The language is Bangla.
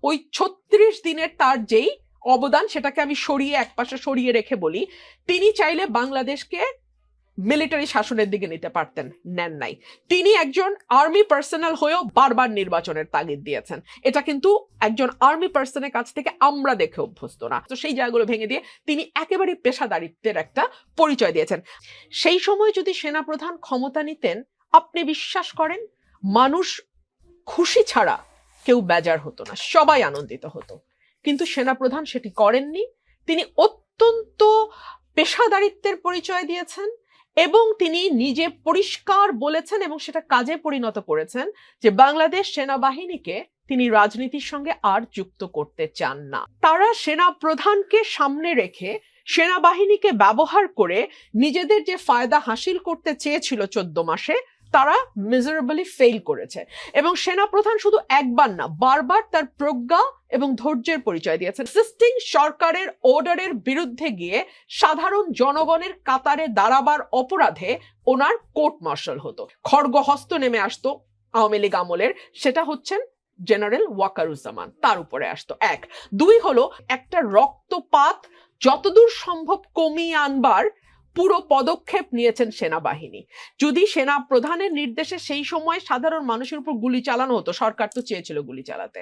ওই 36 দিনের তার যেই অবদান সেটাকে আমি একপাশে সরিয়ে রেখে বলি, তিনি চাইলে বাংলাদেশকে মিলিটারি শাসনের দিকে নিতে পারতেন, নেন নাই। তিনি একজন আর্মি পার্সোনাল হয়েও বারবার নির্বাচনের তাগিদ দিয়েছেন। এটা কিন্তু একজন আর্মি পার্সনের কাছ থেকে আমরা দেখে অভ্যস্ত না। তো সেই জায়গাগুলো ভেঙে দিয়ে তিনি একেবারে পেশাদারিত্বের একটা পরিচয় দিয়েছেন। সেই সময় যদি সেনাপ্রধান ক্ষমতা নিতেন, আপনি বিশ্বাস করেন মানুষ খুশি ছাড়া কেউ বেজার হতো না, সবাই আনন্দিত হতো। কিন্তু সেনাপ্রধান সেটি করেননি। তিনি অত্যন্ত পেশাদারিত্বের পরিচয় দিয়েছেন এবং তিনি নিজে পরিষ্কার বলেছেন এবং সেটা কাজে পরিণত করেছেন যে বাংলাদেশ সেনাবাহিনীকে তিনি রাজনীতির সঙ্গে আর যুক্ত করতে চান না। তারা সেনাপ্রধানকে সামনে রেখে সেনাবাহিনীকে ব্যবহার করে নিজেদের যে ফায়দা হাসিল করতে চেয়েছিল 14 মাসে, তারা মিজারেবলি ফেল করেছে। এবং সেনাপ্রধান শুধু একবার না, বারবার তার প্রজ্ঞা এবং ধৈর্যের পরিচয় দিয়েছেন। এক্সিস্টিং সরকারের অর্ডারের বিরুদ্ধে গিয়ে সাধারণ জনগণের কাতারে দাঁড়াবার অপরাধে ওনার কোর্ট মার্শাল হতো, খড়গহস্ত নেমে আসতো আওয়ামী লীগ আমলের। সেটা হচ্ছেন জেনারেল ওয়াকারুজ্জামান, তার উপরে আসতো। 1 2 হলো একটা রক্তপাত যতদূর সম্ভব কমিয়ে আনবার পুরো পদক্ষেপ নিয়েছেন সেনাবাহিনী। যদি সেনা প্রধানের নির্দেশে সেই সময় সাধারণ মানুষের উপর গুলি চালানো হতো, সরকার তো চেয়েছিল গুলি চালাতে।